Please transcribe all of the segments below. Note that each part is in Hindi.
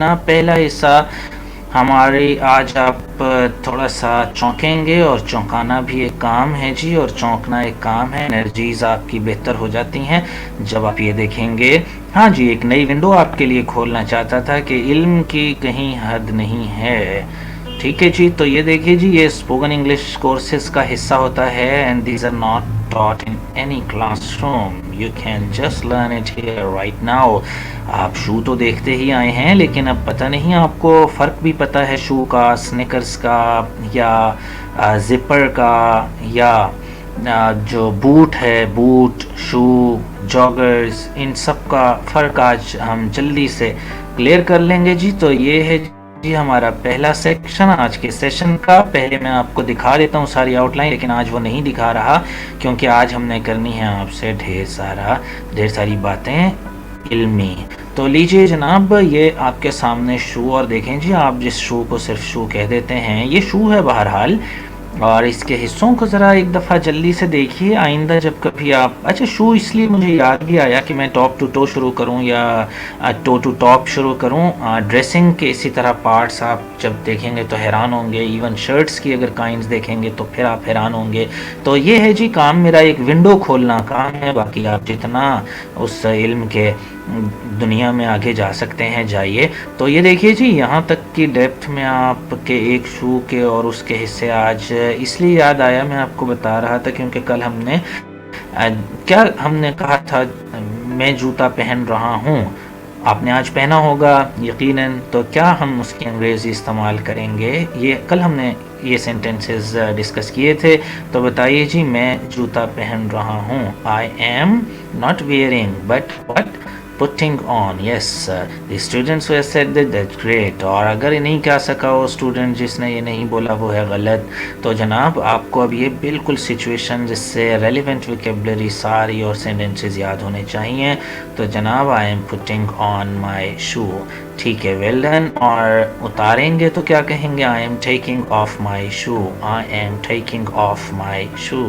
ना पहला हिस्सा हमारी आज आप थोड़ा सा चौंकेंगे और चौंकाना भी एक काम है जी और चौंकना एक काम है। एनर्जीज आपकी बेहतर हो जाती हैं जब आप ये देखेंगे। हाँ जी, एक नई विंडो आपके लिए खोलना चाहता था कि इल्म की कहीं हद नहीं है। ठीक है जी, तो ये देखिए जी, ये स्पोकन इंग्लिश कोर्सेज का हिस्सा होता है and these are not taught in any classroom. You can just learn it here right now. आप शू तो देखते ही आए हैं, लेकिन अब पता नहीं आपको फ़र्क भी पता है शू का, स्निकर्स का या जिपर का या जो बूट है, बूट, शू, जॉगर्स, इन सब का फ़र्क आज हम जल्दी से क्लियर कर लेंगे जी। तो ये है जी हमारा पहला सेक्शन आज के सेशन का। पहले मैं आपको दिखा देता हूँ सारी आउटलाइन, लेकिन आज वो नहीं दिखा रहा क्योंकि आज हमने करनी है आपसे ढेर सारी बातें इल्मी। तो लीजिए जनाब, ये आपके सामने शू, और देखें जी, आप जिस शू को सिर्फ शू कह देते हैं, ये शू है बहरहाल। और इसके हिस्सों को ज़रा एक दफ़ा जल्दी से देखिए, आइंदा जब कभी आप, अच्छा शू इसलिए मुझे याद भी आया कि मैं टॉप टू टो शुरू करूं या टो टू टॉप शुरू करूं। ड्रेसिंग के इसी तरह पार्ट्स आप जब देखेंगे तो हैरान होंगे, इवन शर्ट्स की अगर काइंड्स देखेंगे तो फिर आप हैरान होंगे। तो ये है जी काम, मेरा एक विंडो खोलना काम है, बाकी आप जितना उस इल्म के दुनिया में आगे जा सकते हैं जाइए। तो ये देखिए जी, यहाँ तक की डेप्थ में आपके एक शू के और उसके हिस्से आज इसलिए याद आया, मैं आपको बता रहा था क्योंकि कल हमने क्या हमने कहा था, मैं जूता पहन रहा हूँ, आपने आज पहना होगा यकीनन। तो क्या हम उसकी अंग्रेज़ी इस्तेमाल करेंगे, ये कल हमने ये सेंटेंसेस डिस्कस किए थे। तो बताइए जी, मैं जूता पहन रहा हूँ, I am not wearing but what putting on. Yes the students way said that great. और अगर ये नहीं कह सका वो स्टूडेंट जिसने ये नहीं बोला वो है गलत। तो जनाब आपको अब ये बिल्कुल सिचुएशन जिससे रेलिवेंट वोकैबुलरी सारी और सेंटेंसेस याद होने चाहिए। तो जनाब I am putting on my shoe, ठीक है, वेल डन। और उतारेंगे तो क्या कहेंगे, I am taking off my shoe, I am taking off my shoe.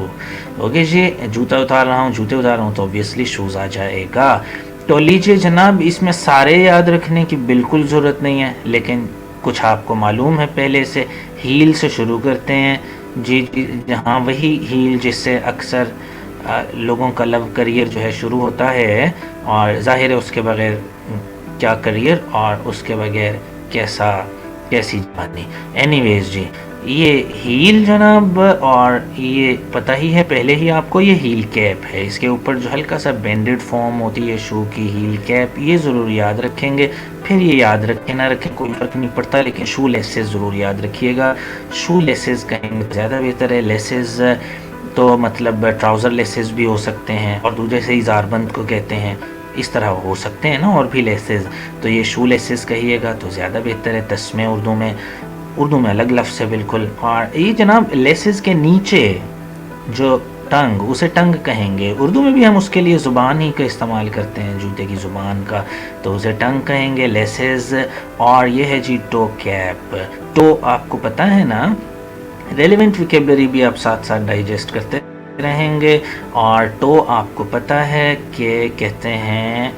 Okay जी, जूता उतार रहा हूँ, जूते उतार रहा हूँ तो ऑब्वियसली शूज़ आ जाएगा। तो लीजिए जनाब, इसमें सारे याद रखने की बिल्कुल ज़रूरत नहीं है, लेकिन कुछ आपको मालूम है पहले से। हील से शुरू करते हैं जी, जहाँ वही हील जिससे अक्सर लोगों का लव करियर जो है शुरू होता है, और ज़ाहिर है उसके बगैर क्या करियर और उसके बगैर कैसी जवानी। एनीवेज जी, ये हील जनाब, और ये पता ही है पहले ही आपको, ये हील कैप है, इसके ऊपर जो हल्का सा बेंडेड फॉर्म होती है शू की, हील कैप, ये ज़रूर याद रखेंगे। फिर ये याद रखें ना रखें कोई फ़र्क नहीं पड़ता, लेकिन शू लेसेस ज़रूर याद रखिएगा। शू लेसेस कहेंगे ज़्यादा बेहतर है, लेसेस तो मतलब ट्राउज़र लेसेस भी हो सकते हैं, और दूसरे से इज़ारबंद को कहते हैं, इस तरह हो सकते हैं ना और भी लेसेस। तो ये शू लेसेस कहिएगा तो ज़्यादा बेहतर है। तस्मे उर्दू में अलग लफ्ज़ है बिल्कुल। और ये जनाब लेसेस के नीचे जो टंग, उसे टंग कहेंगे। उर्दू में भी हम उसके लिए ज़ुबान ही का इस्तेमाल करते हैं, जूते की ज़ुबान का, तो उसे टंग कहेंगे, लेसेस। और ये है जी टो कैप। टो आपको पता है ना, रेलेवेंट वोकैबुलरी भी आप साथ साथ डाइजेस्ट करते रहेंगे। और टो आपको पता है कि कहते हैं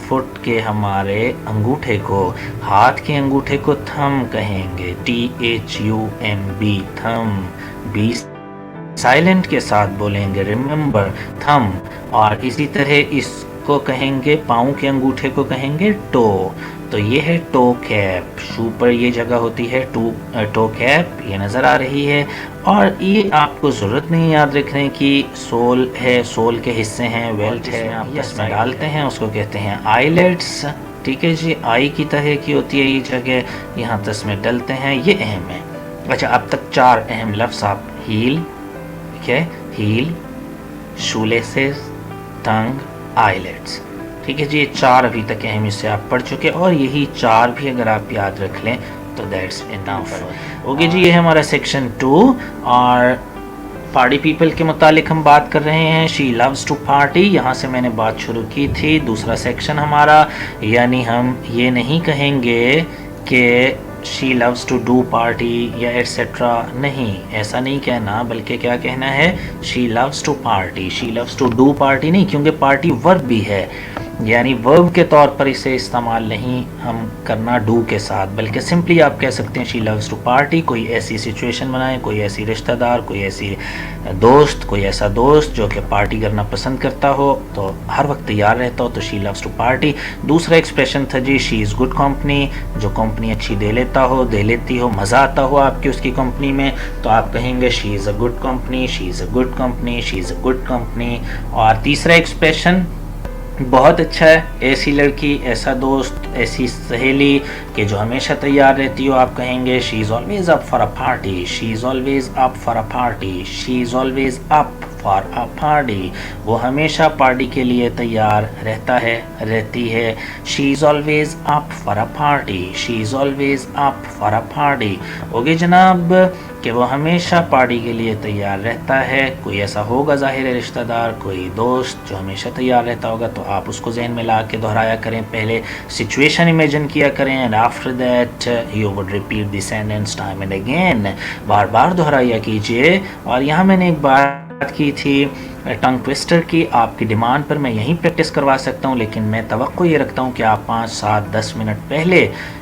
फुट के हमारे अंगूठे को, हाथ के अंगूठे को थम कहेंगे, THUMB, थम। बी साइलेंट के साथ बोलेंगे, रिमेंबर, थम। और इसी तरह इसको कहेंगे, पाँव के अंगूठे को कहेंगे टो। तो ये है टो कैप, शू पर ये जगह होती है टो कैप, ये नज़र आ रही है। और ये आपको ज़रूरत नहीं याद रखने की, सोल है, सोल के हिस्से हैं, वेल्ट है, आप इसमें डालते हैं, उसको कहते हैं आईलेट्स। ठीक है जी, आई की तरह की होती है ये जगह, यहाँ तस्में डलते हैं, ये अहम है। अच्छा, अब तक 4 अहम लफ्ज़ आप हील, ठीक है, हील, शू लेसेस, टंग, आईलेट्स, ठीक है जी, ये 4 अभी तक अहम इससे आप पढ़ चुके, और यही 4 भी अगर आप याद रख लें तो दैट्स इनफ। ओके जी, ये है हमारा सेक्शन 2। और पार्टी पीपल के मुतालिक हम बात कर रहे हैं, शी लव्स टू पार्टी, यहाँ से मैंने बात शुरू की थी। दूसरा सेक्शन हमारा, यानी हम ये नहीं कहेंगे कि she loves to do party या एट्सेट्रा, नहीं, ऐसा नहीं कहना, बल्कि क्या कहना है, she loves to party. She loves to do party नहीं, क्योंकि पार्टी वर्ब भी है। यानी वर्ब के तौर पर इसे इस्तेमाल नहीं हम करना डू के साथ, बल्कि सिंपली आप कह सकते हैं शी लव्स टू पार्टी। कोई ऐसी सिचुएशन बनाएं, कोई ऐसी रिश्तेदार, कोई ऐसी दोस्त, कोई ऐसा दोस्त जो कि पार्टी करना पसंद करता हो, तो हर वक्त तैयार रहता हो, तो शी लव्स टू पार्टी। दूसरा एक्सप्रेशन था जी शी इज़ गुड कंपनी, जो कंपनी अच्छी दे लेता हो, दे लेती हो, मज़ा आता हो आपकी उसकी कंपनी में, तो आप कहेंगे she is a good company, she is a good company, she is a good company. और तीसरा एक्सप्रेशन बहुत अच्छा है, ऐसी लड़की, ऐसा दोस्त, ऐसी सहेली कि जो हमेशा तैयार रहती हो, आप कहेंगे she is always up for a party, she is always up for a party, she is always up for a party. वो हमेशा पार्टी के लिए तैयार रहता है, रहती है। She is always up for a party, she is always up for a party. Okay जनाब, कि वो हमेशा पार्टी के लिए तैयार रहता है। कोई ऐसा होगा ज़ाहिर है रिश्तेदार, कोई दोस्त जो हमेशा तैयार रहता होगा, तो आप उसको जहन में ला के दोहराया करें। पहले सिचुएशन इमेजिन किया करें and after that you would repeat the sentence time and again, बार बार दोहराया कीजिए। और यहाँ मैंने एक बात की थी टंग ट्विस्टर की, आपकी डिमांड पर मैं यहीं प्रैक्टिस करवा सकता हूँ, लेकिन मैं तवक्को ये रखता हूँ कि आप 5, 7, 10 मिनट पहले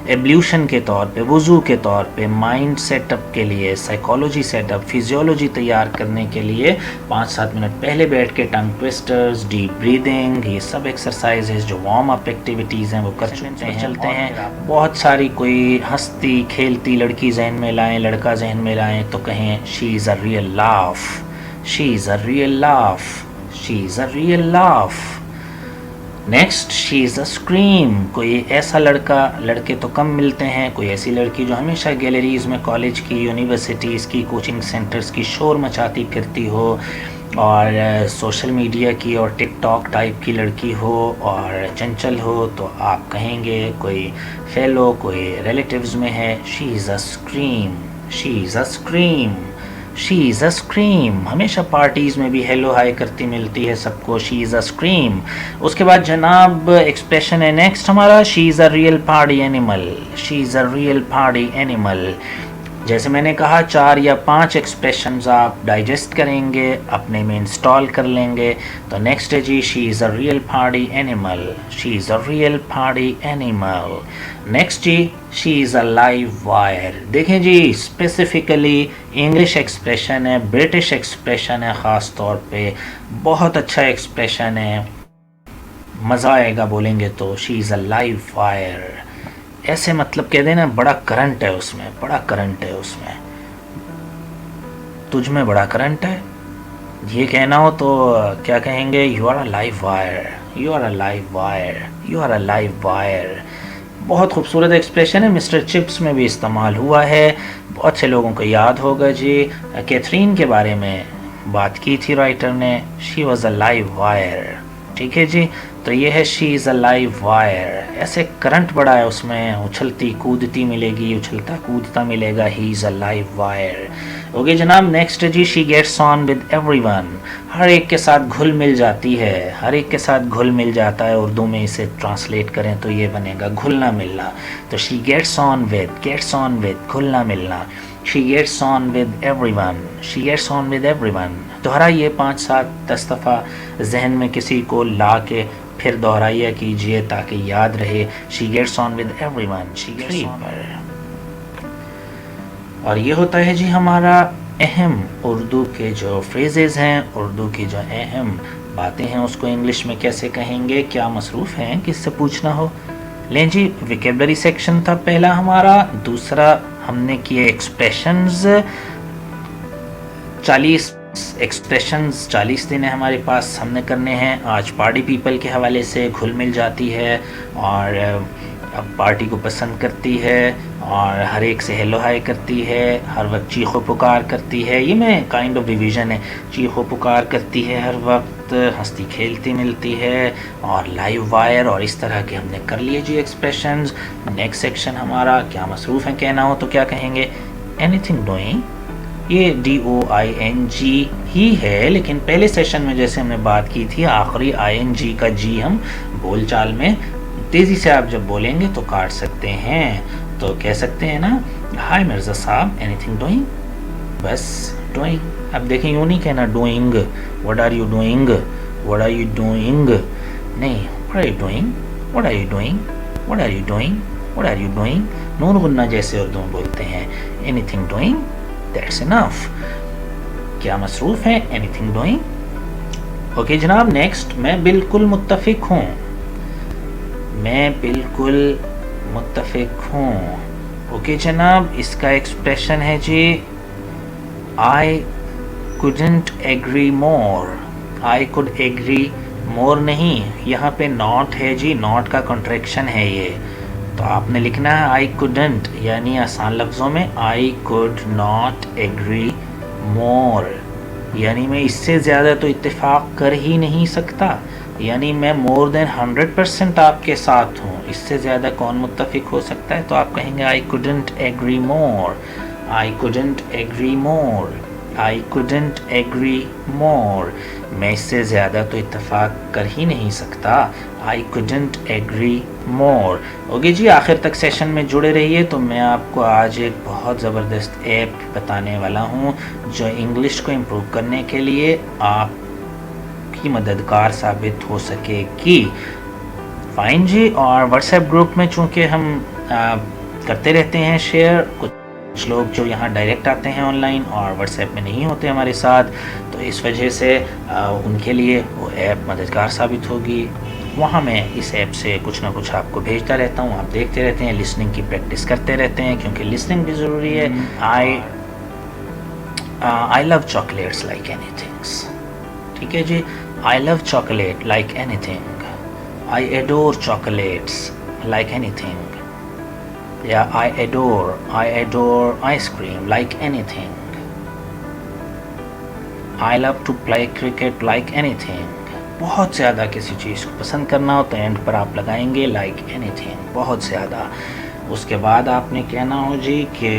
एब्ल्यूशन के तौर पे, वुज़ू के तौर पे, माइंड सेटअप के लिए, साइकोलॉजी सेटअप, फिजियोलॉजी तैयार करने के लिए 5-7 मिनट पहले बैठ के टंग ट्विस्टर्स, डीप ब्रीदिंग, ये सब एक्सरसाइजेज जो वार्म अप एक्टिविटीज़ हैं वो कर चलते हैं। बहुत सारी कोई हंसती खेलती लड़की जहन में लाएँ, लड़का जहन में लाएँ, तो कहें she is a real laugh, she is a real laugh, she is a real laugh. Next she is a scream, कोई ऐसा लड़का, लड़के तो कम मिलते हैं, कोई ऐसी लड़की जो हमेशा गैलरीज़ में कॉलेज की, यूनिवर्सिटीज़ की, कोचिंग सेंटर्स की शोर मचाती फिरती हो, और सोशल मीडिया की और टिकटॉक टाइप की लड़की हो और चंचल हो, तो आप कहेंगे कोई फेलो, कोई रिलेटिव्स में है, she is a scream, she is a scream, she is a scream. हमेशा पार्टीज़ में भी हेलो हाय करती मिलती है सबको, शी इज़ अ स्क्रीम। उसके बाद जनाब एक्सप्रेशन है नेक्स्ट हमारा, she is a real party animal, she is a real party animal. जैसे मैंने कहा 4 या 5 एक्सप्रेशंस आप डाइजेस्ट करेंगे, अपने में इंस्टॉल कर लेंगे। तो नेक्स्ट है जी she is a real party animal, she is a real party animal. Next जी she is a live wire. देखें जी स्पेसिफिकली इंग्लिश एक्सप्रेशन है, ब्रिटिश एक्सप्रेशन है, ख़ास तौर पे बहुत अच्छा एक्सप्रेशन है, मज़ा आएगा बोलेंगे तो। She is a live wire, ऐसे मतलब कह देना बड़ा करंट है उसमें, बड़ा करंट है उसमें, तुझ में बड़ा करंट है, ये कहना हो तो क्या कहेंगे, you are a live wire, you are a live wire, you are a live wire. बहुत खूबसूरत एक्सप्रेशन है, मिस्टर चिप्स में भी इस्तेमाल हुआ है, बहुत से लोगों को याद होगा जी। कैथरीन के बारे में बात की थी राइटर ने, she was a live wire, ठीक है जी। तो ये है she is a live wire, ऐसे करंट बड़ा है उसमें, उछलती कूदती मिलेगी, उछलता कूदता मिलेगा, he is a live wire. Okay जनाब, नेक्स्ट जी she gets on with everyone, हर एक के साथ घुल मिल जाती है, हर एक के साथ घुल मिल जाता है। उर्दू में इसे ट्रांसलेट करें तो ये बनेगा घुलना मिलना। तो शी गेट्स ऑन विद घुलना मिलना, she gets on with everyone, she gets on with everyone. दोहराइए 5, 7, 10 दफ़ा जहन में किसी को ला के फिर दोहराइए कीजिए ताकि याद रहे। She gets on with everyone, she gets on. और ये होता है जी हमारा अहम उर्दू के जो फ्रेजेस हैं, उर्दू की जो अहम बातें हैं, उसको इंग्लिश में कैसे कहेंगे। क्या मसरूफ़ हैं, किससे पूछना हो। लें जी, विकेबलरी सेक्शन था पहला हमारा। दूसरा हमने किए एक्सप्रेशंस, 40 एक्सप्रेशंस 40 दिन है हमारे पास, हमने करने हैं। आज पार्टी पीपल के हवाले से, घुल मिल जाती है और अब पार्टी को पसंद करती है और हर एक से हेलो हाय करती है, हर वक्त चीखो पुकार करती है। ये मैं काइंड ऑफ रिवीजन है, चीखो पुकार करती है हर वक्त, हंसती खेलती मिलती है और लाइव वायर, और इस तरह के हमने कर लिए जी एक्सप्रेशंस। नेक्स्ट सेक्शन हमारा क्या मसरूफ़ है कहना हो तो क्या कहेंगे, एनीथिंग डूइंग। ये DOING ही है, लेकिन पहले सेशन में जैसे हमने बात की थी आखिरी ING का जी हम बोलचाल में तेज़ी से आप जब बोलेंगे तो काट सकते हैं। तो कह सकते हैं ना, हाय मिर्ज़ा साहब, एनीथिंग डूइंग, बस डूइंग। अब देखें यूँ नहीं कहना doing, what are you doing, what are you doing, नहीं, What are you doing? What are you doing? What are you doing? What are you doing? नून गुन्ना जैसे उर्दू में बोलते हैं. Anything doing? That's enough. क्या मसरूफ़ है? Anything doing? ओके जनाब, नेक्स्ट. मैं बिल्कुल मुत्तफ़िक हूँ. मैं बिल्कुल मुत्तफ़िक हूँ. ओके जनाब, इसका एक्सप्रेशन है जी I couldn't agree more. I could agree more नहीं, यहाँ पे not है जी, not का कॉन्ट्रैक्शन है ये. तो आपने लिखना है I couldn't, यानी आसान लफ्ज़ों में I could not agree more, यानी मैं इससे ज़्यादा तो इत्तेफाक कर ही नहीं सकता, यानी मैं मोर देन 100% आपके साथ हूँ. इससे ज़्यादा कौन मुत्तफ़िक हो सकता है? तो आप कहेंगे I couldn't agree more. I couldn't agree more. I couldn't agree more. मैं इससे ज़्यादा तो इत्तेफाक कर ही नहीं सकता. I couldn't agree more. Okay जी, आखिर तक सेशन में जुड़े रहिए. तो मैं आपको आज एक बहुत ज़बरदस्त ऐप बताने वाला हूँ जो इंग्लिश को इम्प्रूव करने के लिए आपकी मददगार साबित हो सकेगी. फाइन जी. और व्हाट्सएप ग्रुप में चूँकि हम करते रहते हैं शेयर, कुछ लोग जो यहाँ डायरेक्ट आते हैं ऑनलाइन और व्हाट्सएप में नहीं होते हमारे साथ, तो इस वजह से उनके लिए वो ऐप मददगार साबित होगी. वहाँ मैं इस ऐप से कुछ ना कुछ आपको भेजता रहता हूँ, आप देखते रहते हैं, लिसनिंग की प्रैक्टिस करते रहते हैं क्योंकि लिसनिंग भी ज़रूरी है. I love chocolates like anythings. ठीक है जी. I love chocolate like anything. I adore chocolates like anything. Yeah, I adore ice cream like anything. I love to play cricket like anything. बहुत ज़्यादा किसी चीज़ को पसंद करना हो तो एंड पर आप लगाएंगे like anything, बहुत ज़्यादा. उसके बाद आपने कहना हो जी कि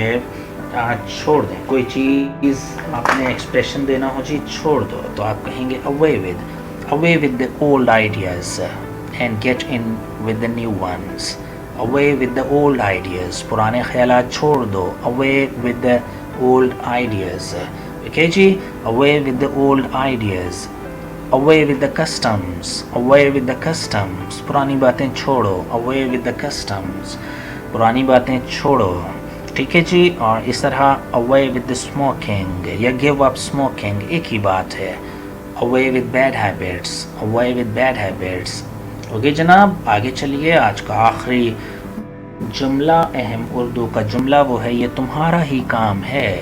छोड़ दें, कोई चीज़ आपने एक्सप्रेशन देना हो जी छोड़ दो, तो आप कहेंगे away with the old ideas and get in with the new ones. Away with the old ideas. पुराने ख्यालात छोड़ दो. Away with the old ideas. Okay ji. Away with the old ideas. Away with the customs. Away with the customs. पुरानी बातें छोड़ो. Away with the customs. पुरानी बातें छोड़ो. ठीक है जी. और इस तरह away with the smoking या give up smoking एक ही बात है. Away with bad habits. Away with bad habits. Okay जनाब, आगे चलिए. आज का आखिरी जुमला, अहम उर्दू का जुमला वो है ये तुम्हारा ही काम है.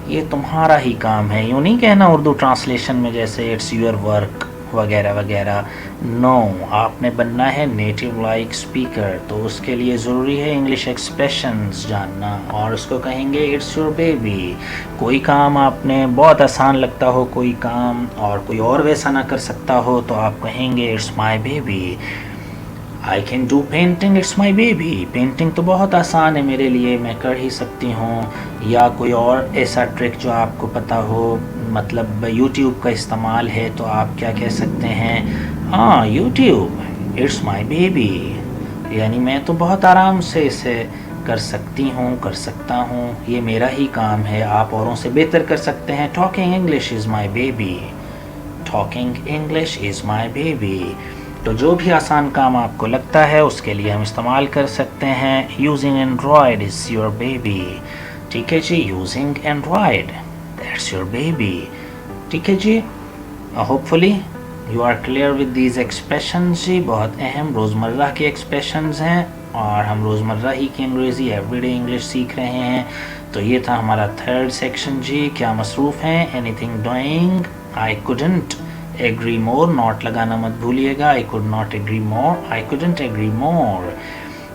ये तुम्हारा ही काम है. यूँ नहीं कहना उर्दू ट्रांसलेशन में जैसे इट्स योर वर्क वगैरह वगैरह. नो, आपने बनना है नेटिव लाइक स्पीकर. तो उसके लिए ज़रूरी है इंग्लिश एक्सप्रेशंस जानना, और उसको कहेंगे इट्स योर बेबी. कोई काम आपने बहुत आसान लगता हो कोई काम और कोई और वैसा ना कर सकता हो, तो आप कहेंगे it's my baby. I can do painting, it's my baby. Painting तो बहुत आसान है मेरे लिए, मैं कर ही सकती हूँ. या कोई और ऐसा ट्रिक जो आपको पता हो, मतलब यूट्यूब का इस्तेमाल है, तो आप क्या कह सकते हैं? हाँ, यूट्यूब, इट्स माई बेबी, यानी मैं तो बहुत आराम से इसे कर सकती हूँ, कर सकता हूँ, ये मेरा ही काम है. आप औरों से बेहतर कर सकते हैं. Talking English is my baby. Talking English is my baby. तो जो भी आसान काम आपको लगता है उसके लिए हम इस्तेमाल कर सकते हैं. Using Android is your baby. ठीक है जी. Using Android, that's your baby. ठीक है जी. Hopefully you are clear with these expressions जी. बहुत अहम रोज़मर्रा के एक्सप्रेशंस हैं और हम रोज़मर्रा ही की अंग्रेज़ी, एवरीडे इंग्लिश सीख रहे हैं. तो ये था हमारा थर्ड सेक्शन जी. क्या मसरूफ़ हैं? Anything doing. I couldn't agree more. Not लगाना मत भूलिएगा. I could not agree more. I couldn't agree more.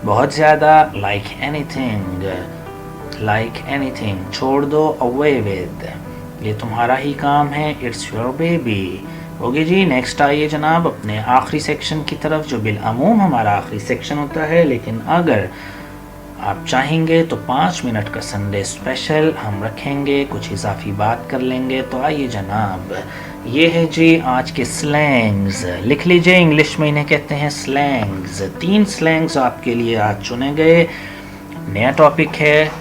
बहुत ज़्यादा. Like anything. Like anything. छोड़ दो. अवे विद, ये तुम्हारा ही काम है. It's your baby. ओके जी. नेक्स्ट आइए जनाब अपने आखिरी सेक्शन की तरफ, जो बिलअमूम हमारा आखिरी सेक्शन होता है, लेकिन अगर आप चाहेंगे तो 5 मिनट का संडे स्पेशल हम रखेंगे, कुछ इजाफी बात कर लेंगे. तो आइए जनाब, ये है जी आज के स्लैंग्स. लिख लीजिए, इंग्लिश में इन्हें कहते हैं स्लैंग्स. 3 स्लैंग्स आपके लिए आज चुने गए. नया टॉपिक है,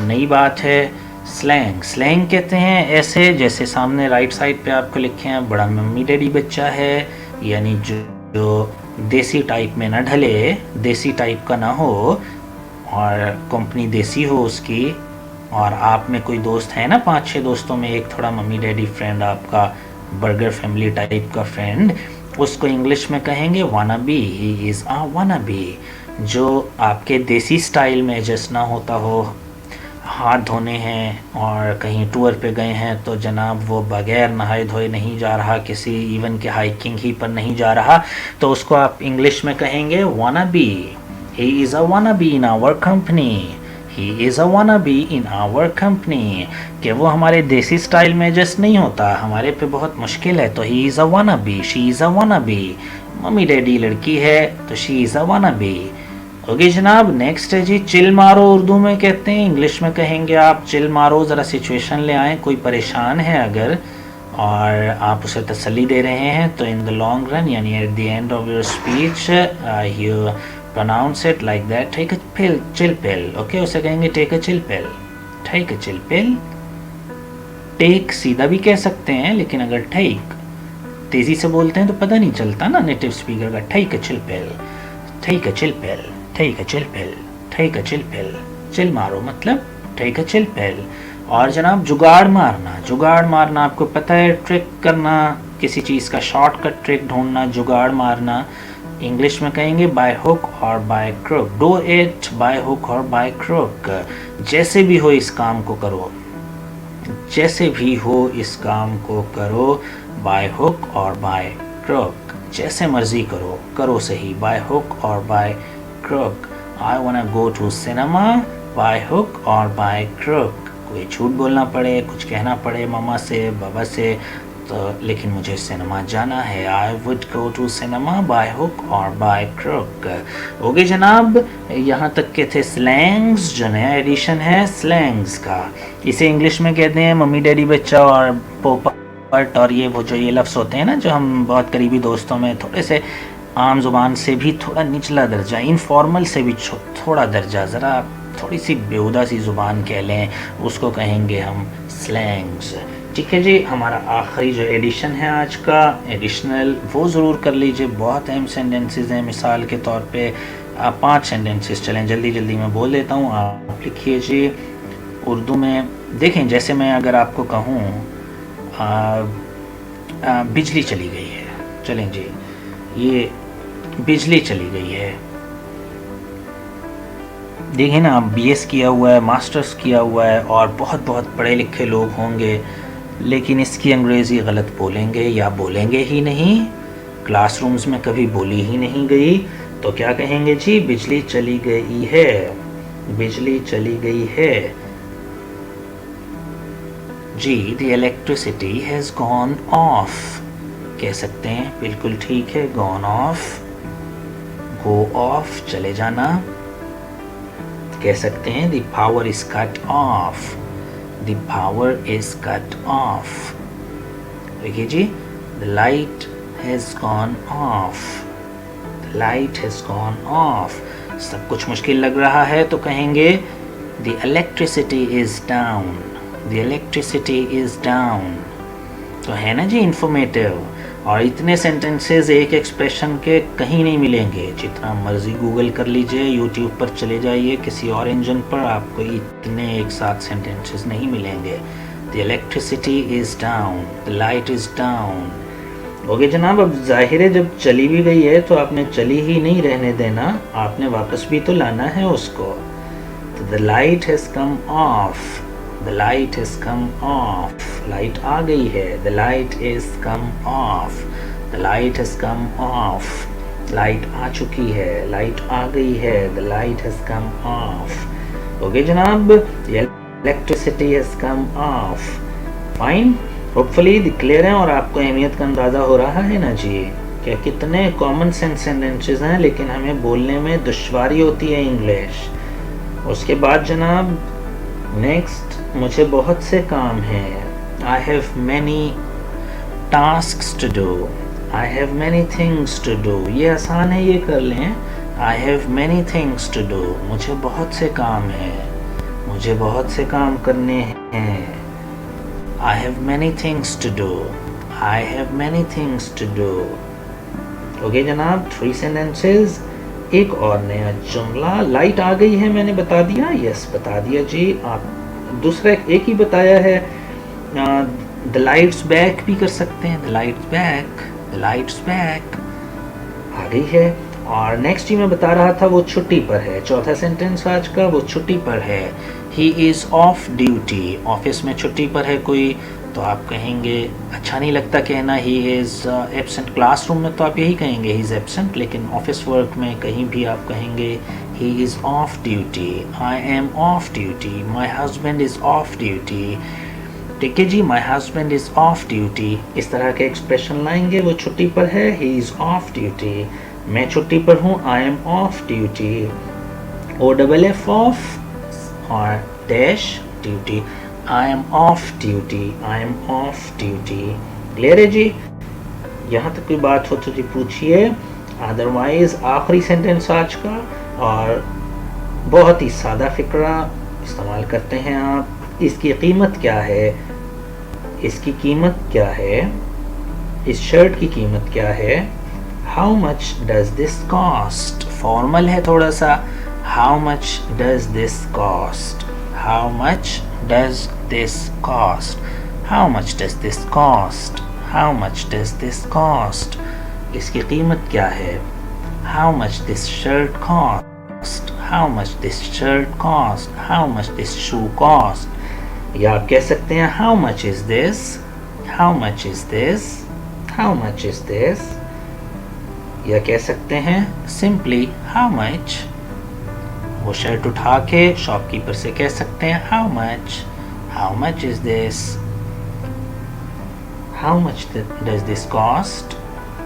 नई बात है. स्लैंग. स्लैंग कहते हैं ऐसे, जैसे सामने राइट साइड पे आपको लिखे हैं, बड़ा मम्मी डैडी बच्चा है, यानी जो देसी टाइप में ना ढले, देसी टाइप का ना हो, और कंपनी देसी हो उसकी, और आप में कोई दोस्त है ना, 5-6 दोस्तों में एक थोड़ा मम्मी डैडी फ्रेंड आपका, बर्गर फैमिली टाइप का फ्रेंड, उसको इंग्लिश में कहेंगे wanna be, he is uh wanna be. जो आपके देसी स्टाइल में एडजस्ट ना होता हो, हाथ धोने हैं और कहीं टूर पे गए हैं तो जनाब वो बगैर नहाए धोए नहीं जा रहा, किसी इवन के हाइकिंग ही पर नहीं जा रहा, तो उसको आप इंग्लिश में कहेंगे wanna be, he is a wanna be in our company, he is a wanna be in our company. कि वो हमारे देसी स्टाइल में एडजस्ट नहीं होता, हमारे पे बहुत मुश्किल है, तो ही is a wanna B, she is a wanna B. Mummy daddy लड़की है तो she is a wanna B. Okay जनाब, नेक्स्ट है जी चिल मारो, उर्दू में कहते हैं, इंग्लिश में कहेंगे आप चिल मारो। ज़रा सिचुएशन ले आएँ, कोई परेशान है अगर और आप उसे तसल्ली दे रहे हैं तो इन द लॉन्ग रन, यानी at the end of your speech you pronounce it like that, take a pill, chill pill, okay, उसे कहेंगे take a chill pill, take a chill pill। take सीधा भी कह सकते हैं, लेकिन अगर take तेजी से बोलते हैं तो पता नहीं चलता ना नेटिव स्पीकर का। take a chill pill, take a chill pill, take a chill pill, take a chill pill, chill मारो मतलब take a chill pill। और जनाब जुगाड़ मारना, जुगाड़ मारना आपको पता है, ट्रिक करना, किसी चीज़ का शॉर्टकट ट्रिक ढूंढना, जुगाड़ मारना। इंग्लिश में कहेंगे बाय हुक और by crook, do it by hook और बाय क्रुक। जैसे भी हो इस काम को करो, जैसे भी हो इस काम को करो, बाय हुक और बाय क्रुक, जैसे मर्जी करो, करो सही, बाय हुक और by crook. I wanna go to cinema by hook और बाय क्रुक। कोई झूठ बोलना पड़े, कुछ कहना पड़े मामा से, बाबा से, तो लेकिन मुझे सिनेमा जाना है, I would go to cinema by hook और बाय क्रुक। ओके जनाब, यहाँ तक के थे स्लैंग्स, जो नया एडिशन है स्लैंग्स का। इसे इंग्लिश में कहते हैं मम्मी डैडी बच्चा और पोपट, और ये वो जो ये लफ्ज़ होते हैं ना, जो हम बहुत करीबी दोस्तों में थोड़े से आम ज़ुबान से भी थोड़ा निचला दर्जा, इनफॉर्मल से भी थोड़ा दर्जा, ज़रा थोड़ी सी बेहुदा सी ज़ुबान कह लें, उसको कहेंगे हम स्लैंग्स। ठीक है जी, हमारा आखिरी जो एडिशन है आज का एडिशनल, वो ज़रूर कर लीजिए। बहुत अहम सेंटेंसेस हैं, मिसाल के तौर पे 5 सेंटेंसेस, चलें जल्दी जल्दी मैं बोल देता हूँ, आप लिखिए जी उर्दू में। देखें, जैसे मैं अगर आपको कहूँ बिजली चली गई है, चलें जी, ये बिजली चली गई है। देखिए ना, आप BS किया हुआ है, मास्टर्स किया हुआ है और बहुत बहुत पढ़े लिखे लोग होंगे, लेकिन इसकी अंग्रेज़ी गलत बोलेंगे या बोलेंगे ही नहीं, क्लासरूम्स में कभी बोली ही नहीं गई, तो क्या कहेंगे जी, बिजली चली गई है, बिजली चली गई है जी। The electricity has gone off, कह सकते हैं, बिल्कुल ठीक है, गॉन ऑफ, गो ऑफ, चले जाना, कह सकते हैं the power is cut off, the power is cut off. देखिए जी, the light has gone off, the light has gone off. सब कुछ मुश्किल लग रहा है तो कहेंगे the electricity is down, the electricity is down. तो है ना जी इंफॉर्मेटिव। और इतने सेंटेंसेस एक एक्सप्रेशन के कहीं नहीं मिलेंगे, जितना मर्जी गूगल कर लीजिए, यूट्यूब पर चले जाइए, किसी और इंजन पर, आपको इतने एक साथ सेंटेंसेस नहीं मिलेंगे। The electricity is down, the light is down. Okay जनाब, अब जाहिर है जब चली भी गई है तो आपने चली ही नहीं रहने देना, आपने वापस भी तो लाना है उसको। तो the light has come off, the light has come off, light आ गई है, the light is come off, the light has come off, light आ चुकी है, लाइट आ गई है, the light has come off. Okay जनाब, electricity has come off. Fine, hopefully clear है और आपको अहमियत का अंदाज़ा हो रहा है ना जी, क्या कितने कॉमन सेंस सेंटेंसेस हैं, लेकिन हमें बोलने में दुश्वारी होती है इंग्लिश। उसके बाद जनाब नेक्स्ट, मुझे बहुत से काम हैं, I have many tasks to do, I have many things to do। ये आसान है, ये कर लें, I have many things to do, मुझे बहुत से काम हैं, मुझे बहुत से काम करने हैं। I have many things to do, I have many things to do। Okay जनाब, 3 सेंटेंसेस। एक और नया जुमला, लाइट आ गई है मैंने बता दिया, यस बता दिया जी। आप दूसरा एक ही बताया है, द लाइट्स बैक भी कर सकते हैं, the lights back, the lights back आ गई है। और नेक्स्ट ही मैं बता रहा था वो छुट्टी पर है, चौथा सेंटेंस आज का वो छुट्टी पर है। ही इज़ ऑफ ड्यूटी, ऑफिस में छुट्टी पर है कोई तो आप कहेंगे, अच्छा नहीं लगता कहना ही इज़ एब्सेंट, क्लासरूम में तो आप यही कहेंगे ही इज़ एब्सेंट, लेकिन ऑफिस वर्क में कहीं भी आप कहेंगे he is off duty, I am off duty, my husband is off duty. ठीक है जी, my husband is off duty, इस तरह के एक्सप्रेशन लाएंगे। वो छुट्टी पर है, ही इज़ ऑफ ड्यूटी। मैं छुट्टी पर हूँ, I am off duty. O double F off और dash duty, I am off duty, I am off duty. Clear है जी? यहाँ तक कोई बात हो तो जी पूछिए, अदरवाइज आखिरी सेंटेंस आज का और बहुत ही सादा फिक्रा इस्तेमाल करते हैं आप। इसकी कीमत क्या है, इसकी कीमत क्या है, इस शर्ट की कीमत क्या है। How much does this cost, formal है थोड़ा सा, how much does this cost, how much does this cost, how much does this cost, how much does this cost, इसकी कीमत क्या है। How much this shirt cost, how much this shirt cost, how much this shoe cost. या आप कह सकते हैं how much is this, how much is this, how much is this. या कह सकते हैं सिंपली हाउ मच, वो शर्ट उठा के शॉपकीपर से कह सकते हैं how much is this, how much does this cost.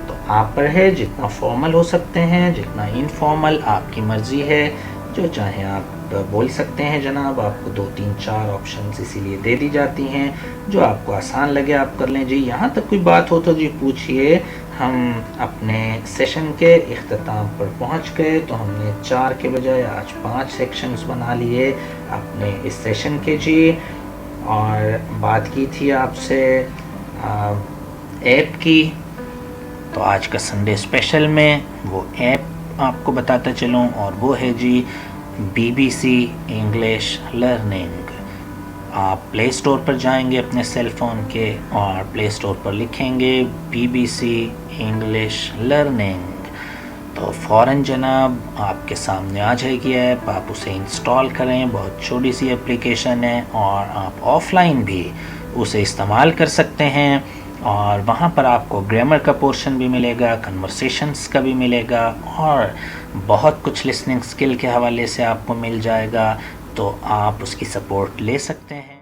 तो आप पर है, जितना फॉर्मल हो सकते हैं, जितना इनफॉर्मल आपकी मर्जी है, जो चाहे आप बोल सकते हैं जनाब। आपको 2 3 4 ऑप्शंस इसीलिए दे दी जाती हैं, जो आपको आसान लगे आप कर लें जी। यहाँ तक कोई बात हो तो जी पूछिए। हम अपने सेशन के इख्तिताम पर पहुँच गए, तो हमने 4 के बजाय आज 5 सेक्शंस बना लिए अपने इस सेशन के जी। और बात की थी आपसे ऐप की, तो आज का संडे स्पेशल में वो ऐप आपको बताता चलूँ, और वो है जी BBC इंग्लिश लर्निंग। आप प्ले स्टोर पर जाएंगे अपने सेल फ़ोन के और प्ले स्टोर पर लिखेंगे BBC इंग्लिश लर्निंग, तो फ़ौरन जनाब आपके सामने आ जाएगी ऐप। आप उसे इंस्टॉल करें, बहुत छोटी सी एप्लीकेशन है और आप ऑफ़लाइन भी उसे इस्तेमाल कर सकते हैं। और वहाँ पर आपको ग्रामर का पोर्शन भी मिलेगा, कन्वर्सेशंस का भी मिलेगा, और बहुत कुछ लिसनिंग स्किल के हवाले से आपको मिल जाएगा। तो आप उसकी सपोर्ट ले सकते हैं।